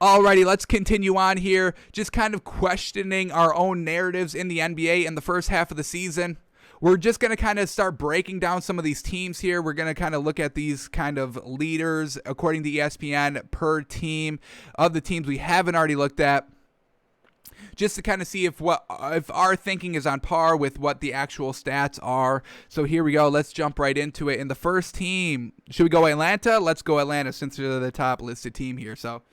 Alrighty, let's continue on here. Just kind of questioning our own narratives in the NBA in the first half of the season. We're just going to kind of start breaking down some of these teams here. We're going to kind of look at these kind of leaders according to ESPN per team of the teams we haven't already looked at, just to kind of see if our thinking is on par with what the actual stats are. So here we go. Let's jump right into it. In the first team, should we go Atlanta? Let's go Atlanta since they're the top listed team here. So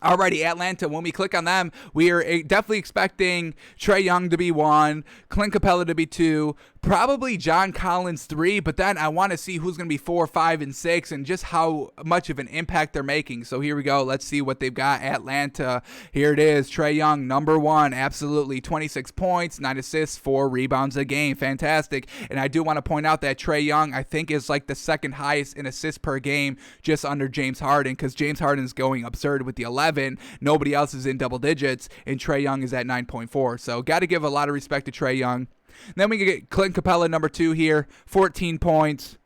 alrighty, Atlanta, when we click on them, we are definitely expecting Trae Young to be 1, Clint Capella to be 2, probably John Collins 3, but then I want to see who's going to be 4, 5, and 6, and just how much of an impact they're making. So here we go. Let's see what they've got. Atlanta, here it is. Trae Young, number 1, absolutely. 26 points, 9 assists, 4 rebounds a game. Fantastic. And I do want to point out that Trae Young, I think, is like the second highest in assists per game, just under James Harden, because James Harden is going absurd with the 11. Nobody else is in double digits, and Trae Young is at 9.4. So got to give a lot of respect to Trae Young. Then we get Clint Capella, number 2 here, 14 points,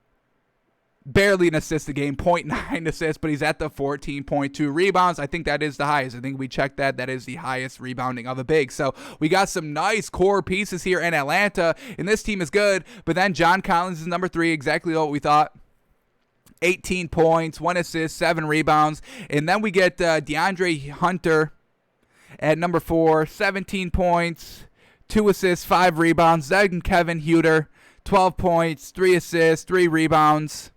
barely an assist a game, 0.9 assists, but he's at the 14.2 rebounds. I think that is the highest. I think we checked that. That is the highest rebounding of a big. So we got some nice core pieces here in Atlanta, and this team is good. But then John Collins is number 3, exactly what we thought. 18 points, 1 assist, 7 rebounds. And then we get DeAndre Hunter at number 4, 17 points, 2 assists, 5 rebounds. Then Kevin Huerter, 12 points, 3 assists, 3 rebounds.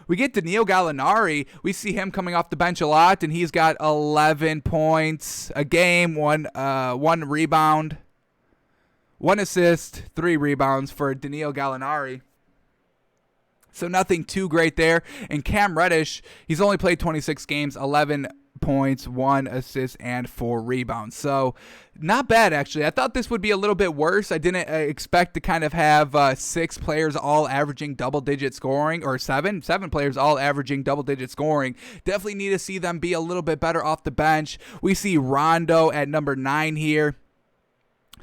We get Danilo Gallinari. We see him coming off the bench a lot, and he's got 11 points a game, 1 rebound, 1 assist, 3 rebounds for Danilo Gallinari. So nothing too great there. And Cam Reddish, he's only played 26 games, 11 points, 1 assist, and 4 rebounds. So not bad, actually. I thought this would be a little bit worse. I didn't expect to kind of have 6 players all averaging double-digit scoring, or 7 players all averaging double-digit scoring. Definitely need to see them be a little bit better off the bench. We see Rondo at number 9 here.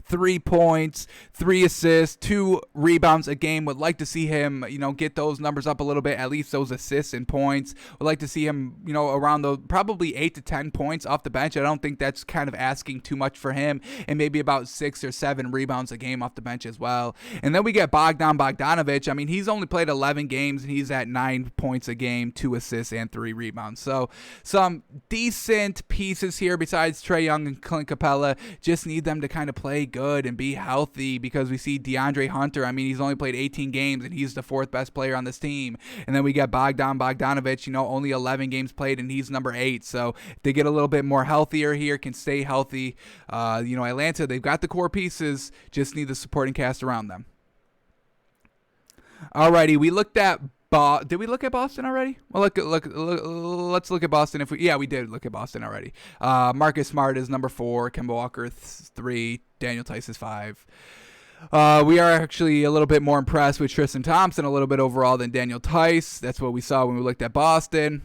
3 points, 3 assists, 2 rebounds a game. Would like to see him, get those numbers up a little bit, at least those assists and points. Would like to see him, around the probably 8 to 10 points off the bench. I don't think that's kind of asking too much for him, and maybe about 6 or 7 rebounds a game off the bench as well. And then we get Bogdanović. I mean, he's only played 11 games, and he's at 9 points a game, 2 assists, and 3 rebounds. So some decent pieces here besides Trae Young and Clint Capella. Just need them to kind of play good and be healthy, because we see DeAndre Hunter. I mean, he's only played 18 games, and he's the 4th best player on this team. And then we got Bogdanović, only 11 games played, and he's number 8. So if they get a little bit more healthier here, can stay healthy. Atlanta, they've got the core pieces, just need the supporting cast around them. Alrighty, we looked at did we look at Boston already? Well, let's look at Boston. We did look at Boston already. Marcus Smart is number 4, Kemba Walker 3, Daniel Tice is 5. We are actually a little bit more impressed with Tristan Thompson a little bit overall than Daniel Tice. That's what we saw when we looked at Boston.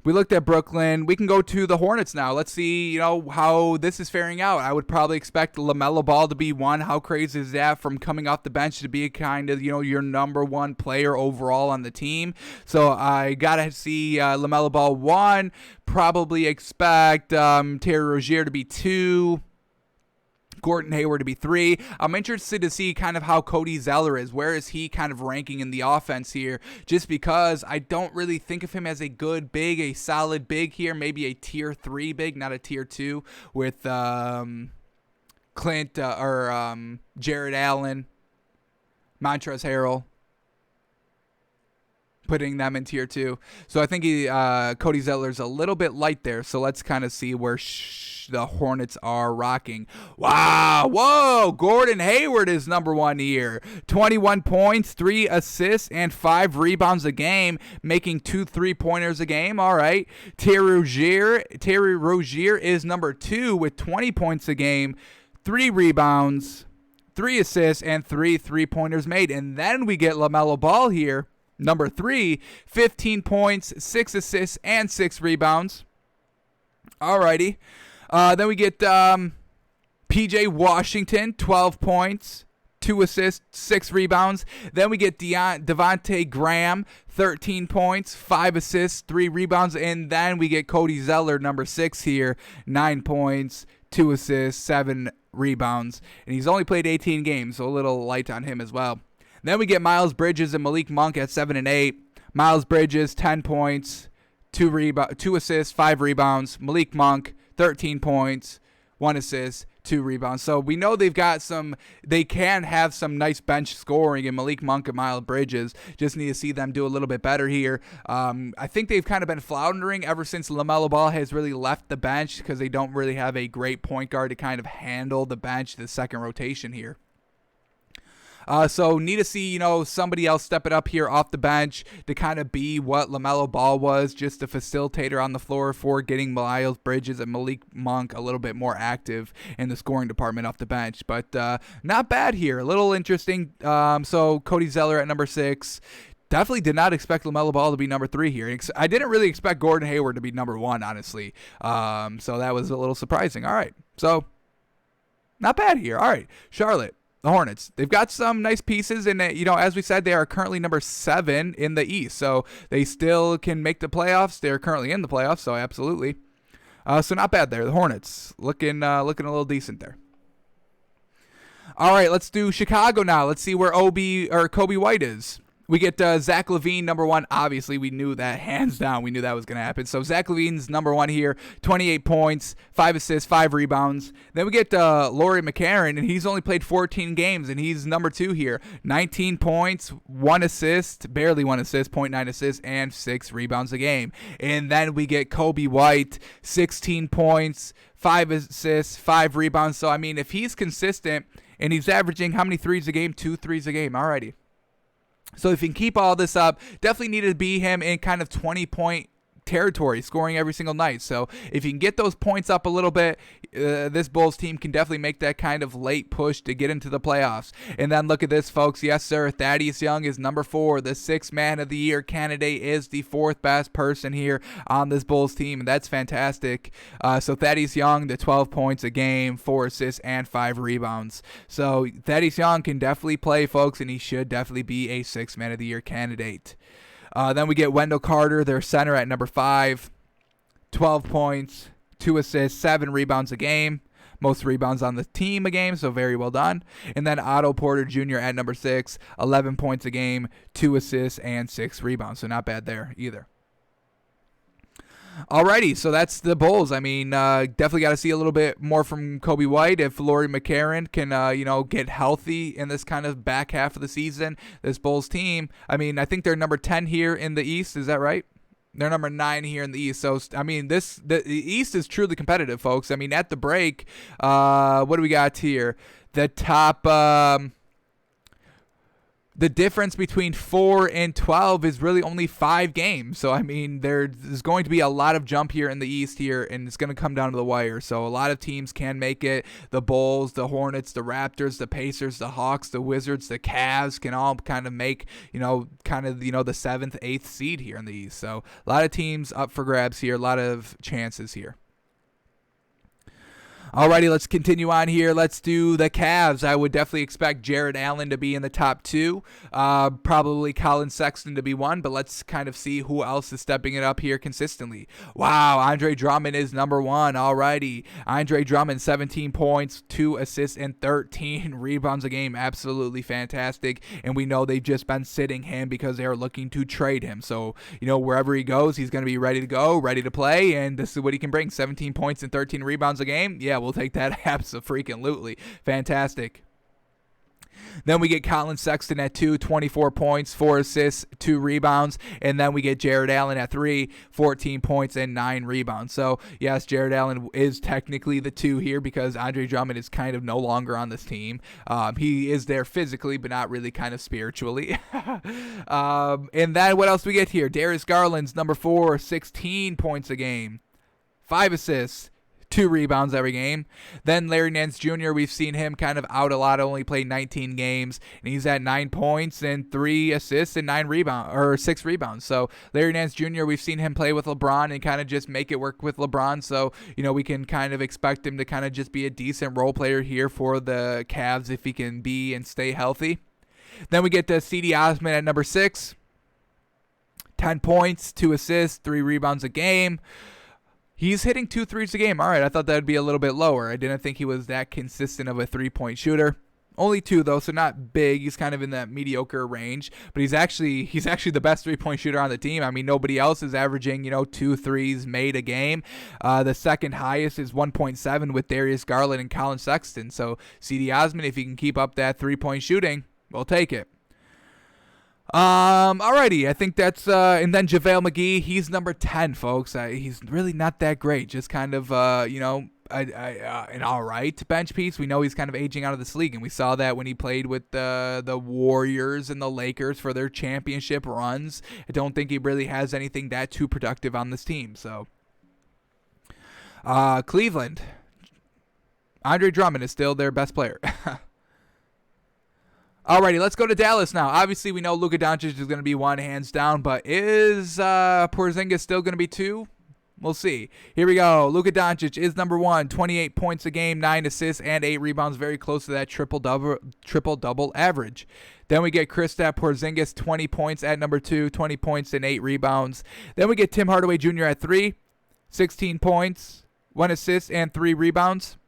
We looked at Brooklyn. We can go to the Hornets now. Let's see, how this is faring out. I would probably expect LaMelo Ball to be 1. How crazy is that, from coming off the bench to be kind of, your number 1 player overall on the team? So I got to see LaMelo Ball 1. Probably expect Terry Rozier to be 2. Gordon Hayward to be 3. I'm interested to see kind of how Cody Zeller is. Where is he kind of ranking in the offense here? Just because I don't really think of him as a good big, a solid big here. Maybe a tier 3 big, not a tier 2 with Clint or Jared Allen, Montrezl Harrell. Putting them in tier 2. So I think Cody Zeller's a little bit light there. So let's kind of see where the Hornets are rocking. Wow. Whoa. Gordon Hayward is number 1 here. 21 points, 3 assists, and 5 rebounds a game, making 2 3-pointers a game. All right. Terry Rozier is number 2 with 20 points a game, 3 rebounds, 3 assists, and 3 3-pointers made. And then we get LaMelo Ball here. Number 3, 15 points, 6 assists, and 6 rebounds. Alrighty. Then we get P.J. Washington, 12 points, 2 assists, 6 rebounds. Then we get Devontae Graham, 13 points, 5 assists, 3 rebounds. And then we get Cody Zeller, number 6 here, 9 points, 2 assists, 7 rebounds. And he's only played 18 games, so a little light on him as well. Then we get Miles Bridges and Malik Monk at 7 and 8. Miles Bridges, 10 points, 2 assists, 5 rebounds. Malik Monk, 13 points, 1 assist, 2 rebounds. So we know they can have some nice bench scoring in Malik Monk and Miles Bridges. Just need to see them do a little bit better here. I think they've kind of been floundering ever since LaMelo Ball has really left the bench because they don't really have a great point guard to kind of handle the bench, the second rotation here. So need to see, somebody else step it up here off the bench to kind of be what LaMelo Ball was, just a facilitator on the floor for getting Miles Bridges and Malik Monk a little bit more active in the scoring department off the bench. But not bad here. A little interesting. So Cody Zeller at number 6. Definitely did not expect LaMelo Ball to be number 3 here. I didn't really expect Gordon Hayward to be number 1, honestly. So that was a little surprising. All right. So not bad here. All right. Charlotte. The Hornets, they've got some nice pieces, and as we said, they are currently number 7 in the East, so they still can make the playoffs. They're currently in the playoffs, so absolutely. So not bad there. The Hornets looking a little decent there. All right, let's do Chicago now. Let's see where Kobe White is. We get Zach LaVine, number 1. Obviously, we knew that hands down. We knew that was going to happen. So Zach LaVine's number 1 here, 28 points, 5 assists, 5 rebounds. Then we get Lauri McCarron, and he's only played 14 games, and he's number 2 here, 19 points, 1 assist, barely 1 assist, 0.9 assists, and 6 rebounds a game. And then we get Kobe White, 16 points, 5 assists, 5 rebounds. So, if he's consistent, and he's averaging how many threes a game? 2 threes a game. Alrighty. So if you can keep all this up, definitely need to be him in kind of 20-point territory, scoring every single night. So if you can get those points up a little bit, this Bulls team can definitely make that kind of late push to get into the playoffs. And then look at this, folks. Yes, sir. Thaddeus Young is number 4. The 6th man of the year candidate is the 4th best person here on this Bulls team, and that's fantastic. So Thaddeus Young, the 12 points a game, 4 assists, and 5 rebounds. So Thaddeus Young can definitely play, folks, and he should definitely be a 6th man of the year candidate. Then we get Wendell Carter, their center, at number 5. 12 points, 2 assists, 7 rebounds a game. Most rebounds on the team a game, so very well done. And then Otto Porter Jr. at number 6. 11 points a game, 2 assists, and 6 rebounds. So not bad there either. Alrighty, so that's the Bulls. Definitely got to see a little bit more from Kobe White. If Lauri McCarron can, get healthy in this kind of back half of the season, this Bulls team, I think they're number 10 here in the East. Is that right? They're number 9 here in the East. So, the East is truly competitive, folks. At the break, what do we got here? The top... the difference between 4 and 12 is really only 5 games. So, there's going to be a lot of jump here in the East here, and it's going to come down to the wire. So, a lot of teams can make it. The Bulls, the Hornets, the Raptors, the Pacers, the Hawks, the Wizards, the Cavs can all kind of make, the 7th, 8th seed here in the East. So, a lot of teams up for grabs here, a lot of chances here. Alrighty, let's continue on here. Let's do the Cavs. I would definitely expect Jared Allen to be in the top 2. Probably Colin Sexton to be 1, but let's kind of see who else is stepping it up here consistently. Wow, Andre Drummond is number 1. Alrighty. Andre Drummond, 17 points, 2 assists, and 13 rebounds a game. Absolutely fantastic. And we know they've just been sitting him because they are looking to trade him. So, wherever he goes, he's going to be ready to go, ready to play, and this is what he can bring. 17 points and 13 rebounds a game. Yeah, we'll take that absolutely. Fantastic. Then we get Colin Sexton at 2, 24 points, 4 assists, 2 rebounds. And then we get Jared Allen at 3, 14 points, and 9 rebounds. So, yes, Jared Allen is technically the 2 here because Andre Drummond is kind of no longer on this team. He is there physically, but not really kind of spiritually. And then what else do we get here? Darius Garland's number 4, 16 points a game, 5 assists, 2 rebounds every game. Then Larry Nance Jr., we've seen him kind of out a lot, only played 19 games, and he's at 9 points and 3 assists and 6 rebounds. So Larry Nance Jr., we've seen him play with LeBron and kind of just make it work with LeBron. So, we can kind of expect him to kind of just be a decent role player here for the Cavs if he can be and stay healthy. Then we get to C.D. Osman at number 6. 10 points, 2 assists, 3 rebounds a game. He's hitting 2 threes a game. All right, I thought that would be a little bit lower. I didn't think he was that consistent of a 3-point shooter. Only 2 though, so not big. He's kind of in that mediocre range, but he's actually the best 3-point shooter on the team. I mean, nobody else is averaging 2 threes made a game. The second highest is 1.7 with Darius Garland and Colin Sexton. So C.D. Osman, if he can keep up that 3-point shooting, we'll take it. Alrighty, I think that's, and then JaVale McGee, he's number 10, folks. He's really not that great, just kind of, an alright bench piece. We know he's kind of aging out of this league, and we saw that when he played with the Warriors and the Lakers for their championship runs. I don't think he really has anything that too productive on this team, so. Cleveland, Andre Drummond is still their best player. Alrighty, let's go to Dallas now. Obviously, we know Luka Doncic is going to be 1 hands down, but is Porzingis still going to be 2? We'll see. Here we go. Luka Doncic is number 1, 28 points a game, 9 assists, and 8 rebounds, very close to that triple-double average. Then we get Kristaps Porzingis, 20 points at number 2, 20 points and 8 rebounds. Then we get Tim Hardaway Jr. at 3, 16 points, 1 assist, and 3 rebounds.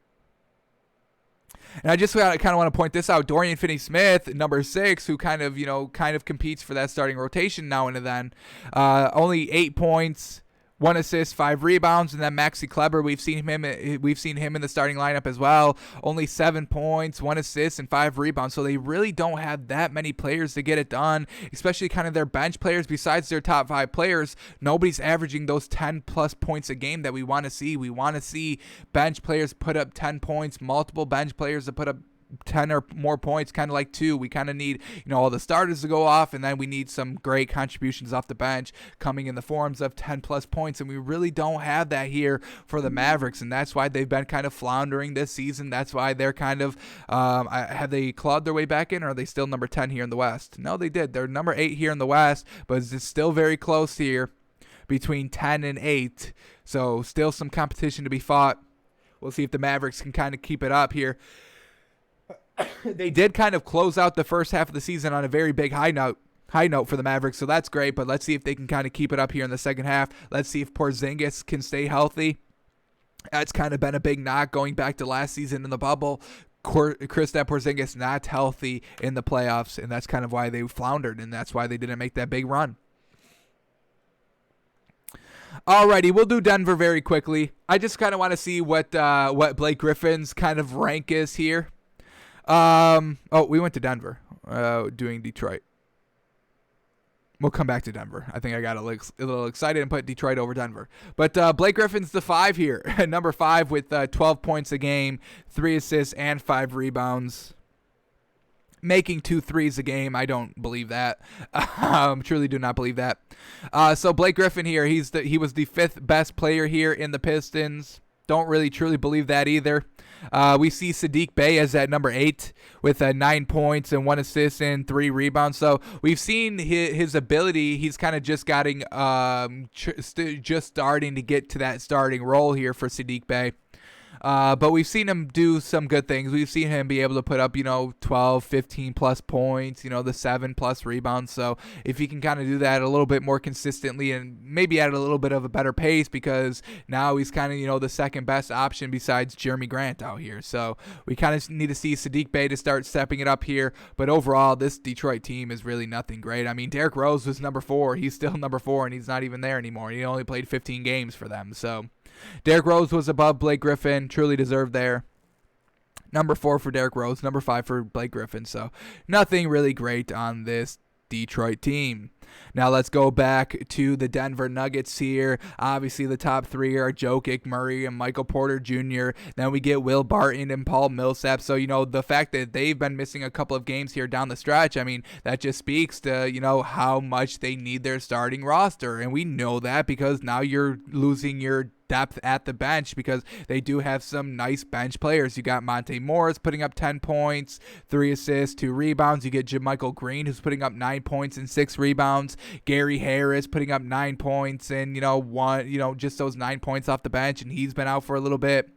And I just kind of want to point this out. Dorian Finney-Smith, number 6, who kind of competes for that starting rotation now and then. Only 8 points, 1 assist, 5 rebounds, and then Maxi Kleber, we've seen him in the starting lineup as well. Only 7 points, 1 assist, and 5 rebounds. So they really don't have that many players to get it done, especially kind of their bench players. Besides their top 5 players, nobody's averaging those 10-plus points a game that we want to see. We want to see bench players put up 10 points, multiple bench players to put up 10 or more points, kind of like 2. We kind of need, all the starters to go off, and then we need some great contributions off the bench coming in the forms of 10 plus points, and we really don't have that here for the Mavericks, and that's why they've been kind of floundering this season. That's why they're kind of, have they clawed their way back in, or are they still number 10 here in the West? No, they did. They're number 8 here in the West, but it's still very close here between 10 and 8, so still some competition to be fought. We'll see if the Mavericks can kind of keep it up here. They did kind of close out the first half of the season on a very big high note for the Mavericks, so that's great, but let's see if they can kind of keep it up here in the second half. Let's see if Porzingis can stay healthy. That's kind of been a big knock going back to last season in the bubble. Kristaps Porzingis not healthy in the playoffs, and that's kind of why they floundered, and that's why they didn't make that big run. Alrighty, we'll do Denver very quickly. I just kind of want to see what Blake Griffin's kind of rank is here. We went to Denver, doing Detroit. We'll come back to Denver. I think I got a little excited and put Detroit over Denver. But Blake Griffin's the 5 here, number 5 with 12 points a game, 3 assists, and 5 rebounds. Making 2 threes a game, I don't believe that. Truly do not believe that. So Blake Griffin here, he was the 5th best player here in the Pistons. Don't really truly believe that either. We see Saddiq Bey as at number 8 with 9 points and 1 assist and 3 rebounds. So we've seen his ability. He's kind of just just starting to get to that starting role here for Saddiq Bey. But we've seen him do some good things. We've seen him be able to put up, 12, 15 plus points, the 7 plus rebounds. So if he can kind of do that a little bit more consistently and maybe at a little bit of a better pace, because now he's kind of, the second best option besides Jeremy Grant out here. So we kind of need to see Saddiq Bey to start stepping it up here. But overall, this Detroit team is really nothing great. I mean, Derrick Rose was number 4. He's still number 4, and he's not even there anymore. He only played 15 games for them. So Derrick Rose was above Blake Griffin, truly deserved there. Number 4 for Derrick Rose, number 5 for Blake Griffin. So nothing really great on this Detroit team. Now let's go back to the Denver Nuggets here. Obviously the top 3 are Jokic, Murray, and Michael Porter Jr. Then we get Will Barton and Paul Millsap. So, the fact that they've been missing a couple of games here down the stretch, I mean, that just speaks to, how much they need their starting roster. And we know that because now you're losing your depth at the bench because they do have some nice bench players. You got Monte Morris putting up 10 points, 3 assists, 2 rebounds. You get JaMychal Green, who's putting up 9 points and 6 rebounds. Gary Harris putting up 9 points and just those 9 points off the bench, and he's been out for a little bit.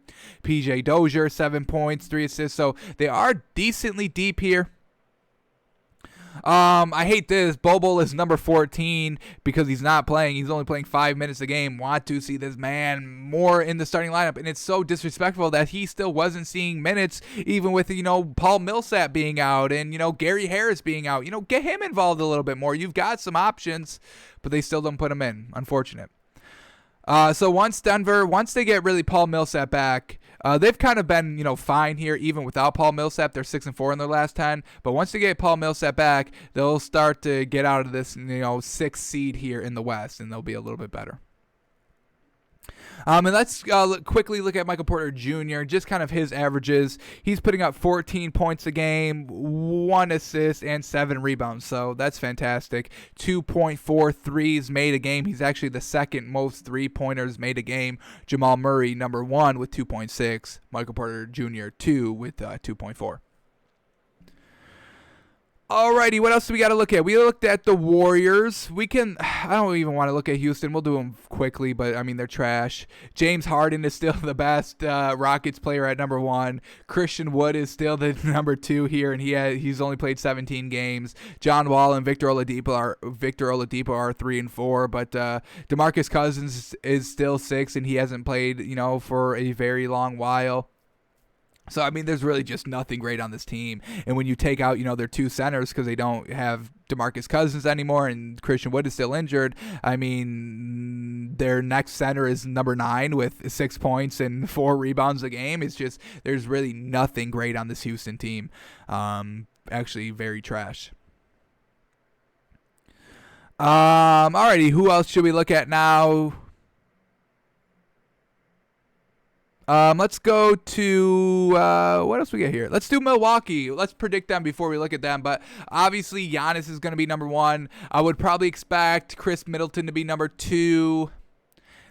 PJ Dozier, 7 points, 3 assists. So they are decently deep here. I hate this. Bobo is number 14 because he's not playing. He's only playing 5 minutes a game. Want to see this man more in the starting lineup, and it's so disrespectful that he still wasn't seeing minutes, even with Paul Millsap being out and Gary Harris being out. Get him involved a little bit more. You've got some options, but they still don't put him in. Unfortunate. So once they get really Paul Millsap back, they've kind of been, fine here even without Paul Millsap. They're 6-4 in their last 10. But once they get Paul Millsap back, they'll start to get out of this, 6th seed here in the West, and they'll be a little bit better. And let's quickly look at Michael Porter Jr., just kind of his averages. He's putting up 14 points a game, 1 assist, and 7 rebounds. So that's fantastic. 2.4 threes made a game. He's actually the second most three-pointers made a game. Jamal Murray, number 1 with 2.6. Michael Porter Jr., 2 with 2.4. Alrighty, what else do we got to look at? We looked at the Warriors. I don't even want to look at Houston. We'll do them quickly, but, they're trash. James Harden is still the best Rockets player at number 1. Christian Wood is still the number 2 here, and he's only played 17 games. John Wall and Victor Oladipo are 3 and 4, but DeMarcus Cousins is still 6, and he hasn't played, for a very long while. So, there's really just nothing great on this team. And when you take out, their 2 centers because they don't have DeMarcus Cousins anymore and Christian Wood is still injured, their next center is number 9 with 6 points and 4 rebounds a game. It's just there's really nothing great on this Houston team. Actually, very trash. Alrighty, who else should we look at now? Let's go to, what else we got here? Let's do Milwaukee. Let's predict them before we look at them. But obviously, Giannis is going to be number 1. I would probably expect Chris Middleton to be number 2.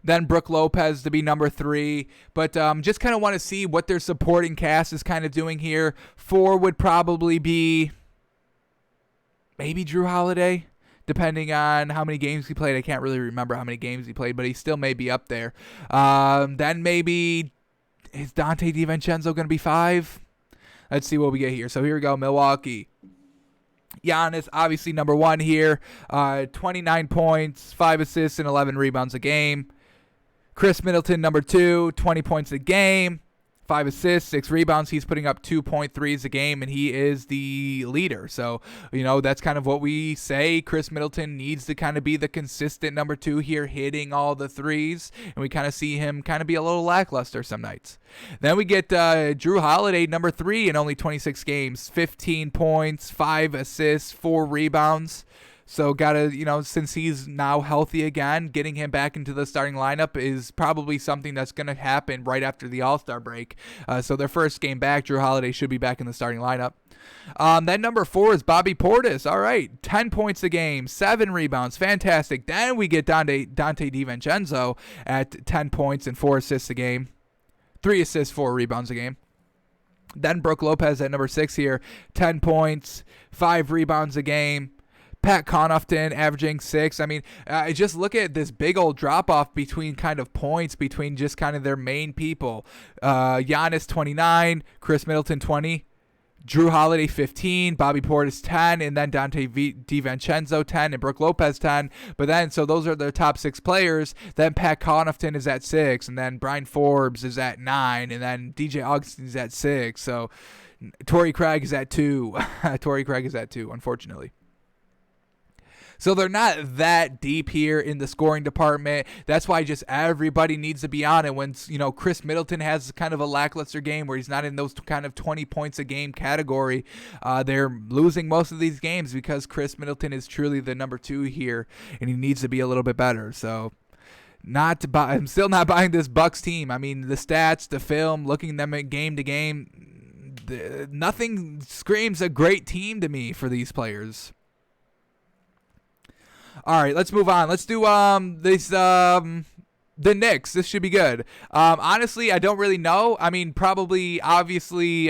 Then Brook Lopez to be number 3. But just kind of want to see what their supporting cast is kind of doing here. 4 would probably be maybe Drew Holiday, depending on how many games he played. I can't really remember how many games he played, but he still may be up there. Then maybe... Is Dante DiVincenzo going to be 5? Let's see what we get here. So here we go, Milwaukee. Giannis, obviously number 1 here. 29 points, 5 assists, and 11 rebounds a game. Chris Middleton, number 2, 20 points a game. 5 assists, 6 rebounds. He's putting up 2.3s a game, and he is the leader. So, that's kind of what we say. Chris Middleton needs to kind of be the consistent number 2 here, hitting all the threes. And we kind of see him kind of be a little lackluster some nights. Then we get Drew Holiday, number 3 in only 26 games. 15 points, 5 assists, 4 rebounds. So since he's now healthy again, getting him back into the starting lineup is probably something that's going to happen right after the All-Star break. So their first game back, Drew Holiday should be back in the starting lineup. Then number 4 is Bobby Portis. All right, 10 points a game, 7 rebounds, fantastic. Then we get Dante DiVincenzo at 10 points and 4 assists a game. 3 assists, 4 rebounds a game. Then Brook Lopez at number 6 here, 10 points, 5 rebounds a game. Pat Connaughton averaging 6. Just look at this big old drop-off between kind of points between just kind of their main people. Giannis, 29. Chris Middleton, 20. Drew Holiday, 15. Bobby Portis, 10. And then Dante DiVincenzo, 10. And Brook Lopez, 10. But then, so those are their top 6 players. Then Pat Connaughton is at 6. And then Brian Forbes is at 9. And then DJ Augustin is at 6. So Torrey Craig is at 2. Torrey Craig is at 2, unfortunately. So they're not that deep here in the scoring department. That's why just everybody needs to be on it. When, Chris Middleton has kind of a lackluster game where he's not in those kind of 20 points a game category, they're losing most of these games because Chris Middleton is truly the number 2 here, and he needs to be a little bit better. So I'm still not buying this Bucks team. The stats, the film, looking at them at game to game, nothing screams a great team to me for these players. All right, let's move on. Let's do this The Knicks. This should be good. Honestly, I don't really know. I mean, probably, obviously,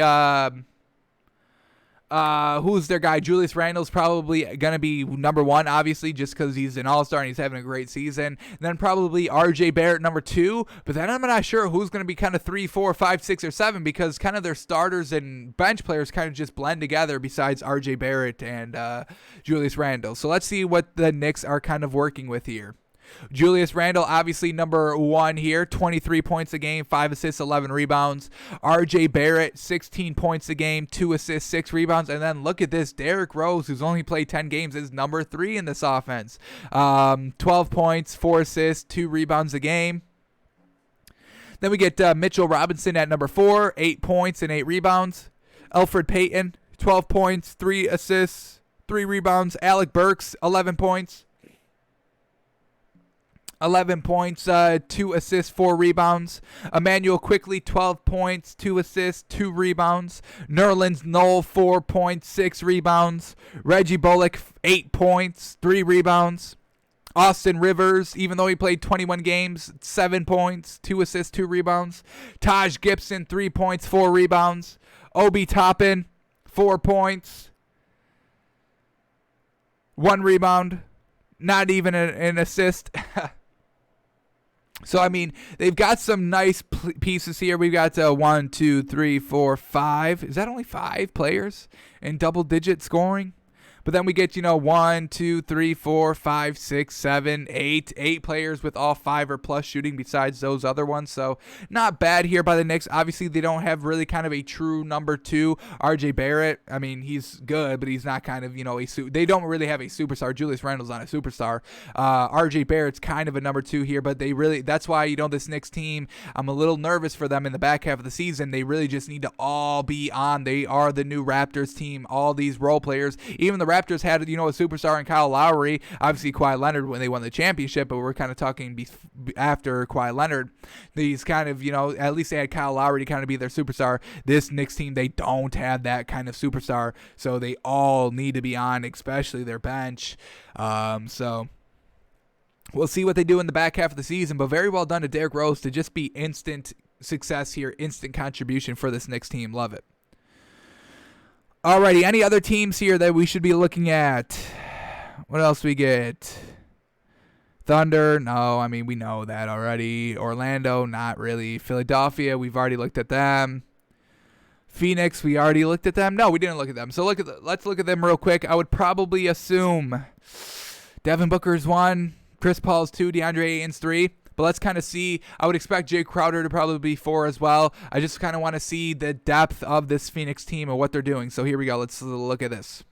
who's their guy? Julius Randle's probably going to be number one, obviously, just because he's an all-star and he's having a great season. And then probably RJ Barrett number two. But then I'm not sure who's going to be kind of 3, 4, 5, 6, or 7 because kind of their starters and bench players kind of just blend together besides RJ Barrett and Julius Randle. So let's see what the Knicks are kind of working with here. Julius Randle, obviously number one here, 23 points a game, 5 assists, 11 rebounds. RJ Barrett, 16 points a game, 2 assists, 6 rebounds. And then look at this, Derrick Rose, who's only played 10 games, is number 3 in this offense. 12 points, 4 assists, 2 rebounds a game. Then we get Mitchell Robinson at number 4, 8 points and 8 rebounds. Elfrid Payton, 12 points, 3 assists, 3 rebounds. Alec Burks, 11 points. 11 points, 2 assists, 4 rebounds. Emmanuel Quickley, 12 points, 2 assists, 2 rebounds. Nerlens Noel, 4 points, 6 rebounds. Reggie Bullock, 8 points, 3 rebounds. Austin Rivers, even though he played 21 games, 7 points, 2 assists, 2 rebounds. Taj Gibson, 3 points, 4 rebounds. Obi Toppin, 4 points, 1 rebound. Not even an assist. So, I mean, they've got some nice pieces here. We've got 1, 2, 3, 4, 5. Is that only 5 players in double-digit scoring? But then we get, 1, 2, 3, 4, 5, 6, 7, 8. 8 players with all 5 or plus shooting besides those other ones. So not bad here by the Knicks. Obviously, they don't have really kind of a true number 2. RJ Barrett, I mean, he's good, but he's not kind of, they don't really have a superstar. Julius Randle's not a superstar. RJ Barrett's kind of a number 2 here, but that's why, this Knicks team, I'm a little nervous for them in the back half of the season. They really just need to all be on. They are the new Raptors team, all these role players. Even the Raptors had, a superstar in Kyle Lowry, obviously Kawhi Leonard when they won the championship, but we're kind of talking after Kawhi Leonard. These kind of, at least they had Kyle Lowry to kind of be their superstar. This Knicks team, they don't have that kind of superstar, so they all need to be on, especially their bench. So we'll see what they do in the back half of the season, but very well done to Derrick Rose to just be instant success here, instant contribution for this Knicks team. Love it. Alrighty, any other teams here that we should be looking at? What else we get? Thunder, no, I mean, we know that already. Orlando, not really. Philadelphia, we've already looked at them. Phoenix, we already looked at them. No, we didn't look at them. So let's look at them real quick. I would probably assume Devin Booker's 1, Chris Paul's 2, DeAndre Ayton's 3. But let's kind of see. I would expect Jay Crowder to probably be 4 as well. I just kind of want to see the depth of this Phoenix team and what they're doing. So here we go. Let's look at this.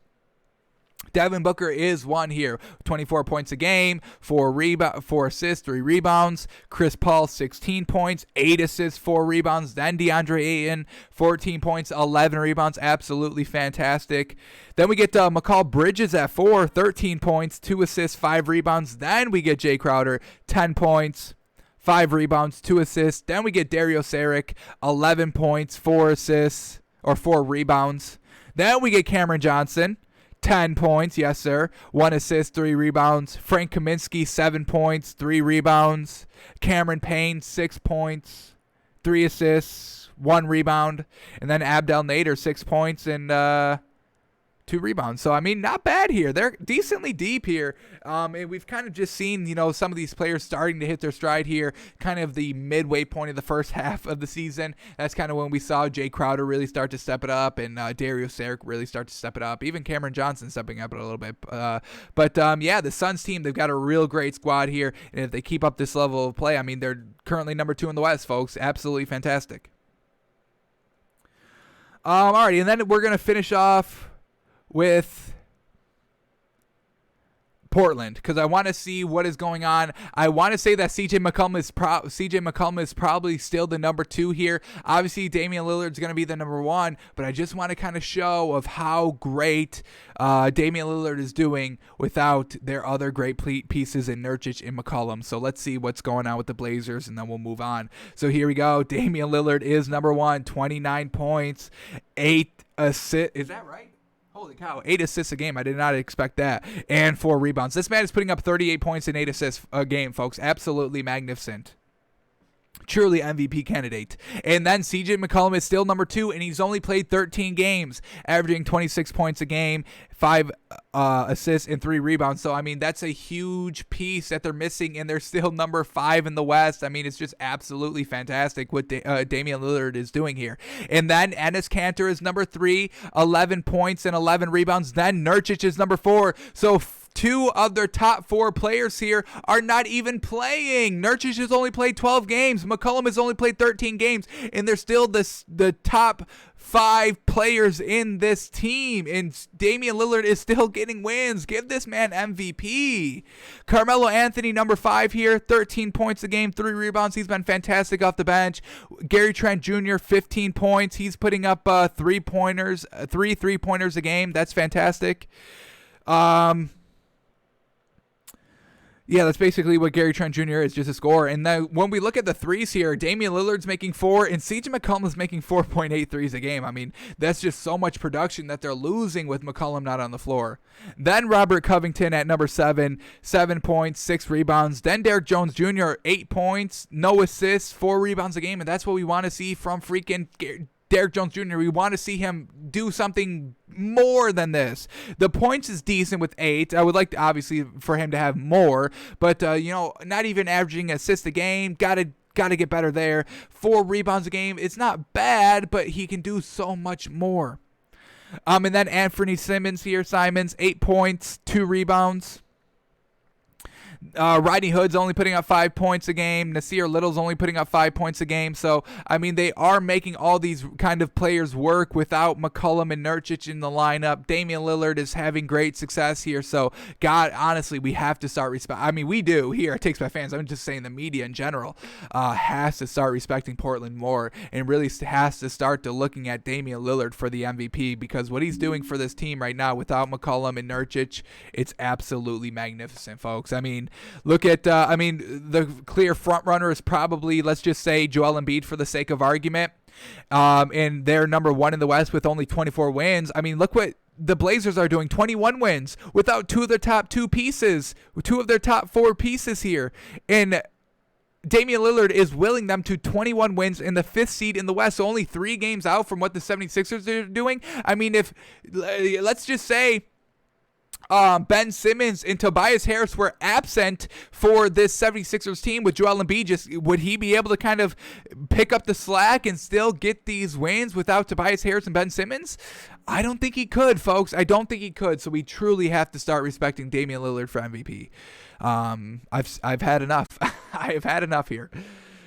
Devin Booker is 1 here, 24 points a game, 4 assists, 3 rebounds. Chris Paul, 16 points, 8 assists, 4 rebounds. Then DeAndre Ayton, 14 points, 11 rebounds. Absolutely fantastic. Then we get Mikal Bridges at 4, 13 points, 2 assists, 5 rebounds. Then we get Jay Crowder, 10 points, 5 rebounds, 2 assists. Then we get Dario Saric, 11 points, 4 assists, or 4 rebounds. Then we get Cameron Johnson, 10 points, yes sir, 1 assist, 3 rebounds. Frank Kaminsky, 7 points, 3 rebounds. Cameron Payne, 6 points, 3 assists, 1 rebound. And then Abdel Nader, 6 points and 2 rebounds. So, I mean, not bad here. They're decently deep here. And we've kind of just seen, some of these players starting to hit their stride here, kind of the midway point of the first half of the season. That's kind of when we saw Jay Crowder really start to step it up and Dario Saric really start to step it up. Even Cameron Johnson stepping up a little bit. Yeah, the Suns team, they've got a real great squad here. And if they keep up this level of play, I mean, they're currently number 2 in the West, folks. Absolutely fantastic. Alrighty, and then we're going to finish off with Portland, because I want to see what is going on. I want to say that CJ McCollum is probably still the number 2 here. Obviously, Damian Lillard's going to be the number 1, but I just want to kind of show of how great Damian Lillard is doing without their other great pieces in Nurkic and McCollum. So let's see what's going on with the Blazers, and then we'll move on. So here we go. Damian Lillard is number 1, 29 points, 8 assists. Is that right? Holy cow, 8 assists a game. I did not expect that. And 4 rebounds. This man is putting up 38 points and 8 assists a game, folks. Absolutely magnificent. truly MVP candidate. And then CJ McCollum is still number 2, and he's only played 13 games, averaging 26 points a game, 5 assists, and 3 rebounds. So, I mean, that's a huge piece that they're missing, and they're still number 5 in the West. I mean, it's just absolutely fantastic what Damian Lillard is doing here. And then Enes Kanter is number 3, 11 points and 11 rebounds. Then Nurkic is number 4. So, 2 of their top 4 players here are not even playing. Nurkic has only played 12 games. McCollum has only played 13 games. And they're still the top 5 players in this team. And Damian Lillard is still getting wins. Give this man MVP. Carmelo Anthony, number 5 here. 13 points a game, 3 rebounds. He's been fantastic off the bench. Gary Trent Jr., 15 points. He's putting up 3 3-pointers a game. That's fantastic. Yeah, that's basically what Gary Trent Jr. is, just a scorer. And then when we look at the threes here, Damian Lillard's making 4, and CJ McCollum's making 4.8 threes a game. I mean, that's just so much production that they're losing with McCollum not on the floor. Then Robert Covington at number 7, 7 points, 6 rebounds. Then Derrick Jones Jr., 8 points, no assists, 4 rebounds a game. And that's what we want to see from freaking Derrick Jones Jr. We want to see him do something more than this. The points is decent with 8. I would like to, obviously, for him to have more, but not even averaging assists a game. Gotta get better there. 4 rebounds a game. It's not bad, but he can do so much more. And then Anthony Simons here. 8 points, 2 rebounds. Rodney Hood's only putting up 5 points a game. Nasir Little's only putting up 5 points a game. So, I mean, they are making all these kind of players work without McCollum and Nurkic in the lineup. Damian Lillard is having great success here. So, God, honestly, we have to start I mean, we do here at Takes by Fans. I'm just saying the media in general has to start respecting Portland more and really has to start to looking at Damian Lillard for the MVP, because what he's doing for this team right now without McCollum and Nurkic, it's absolutely magnificent, folks. I mean, look at, the clear front runner is probably, let's just say, Joel Embiid for the sake of argument. And they're number 1 in the West with only 24 wins. I mean, look what the Blazers are doing, 21 wins without 2 of their top 2 pieces, 2 of their top 4 pieces here. And Damian Lillard is willing them to 21 wins in the 5th seed in the West, so only 3 games out from what the 76ers are doing. I mean, if, let's just say, Ben Simmons and Tobias Harris were absent for this 76ers team with Joel Embiid, would he be able to kind of pick up the slack and still get these wins without Tobias Harris and Ben Simmons? I don't think he could, folks. I don't think he could. So we truly have to start respecting Damian Lillard for MVP. I've had enough. I have had enough here.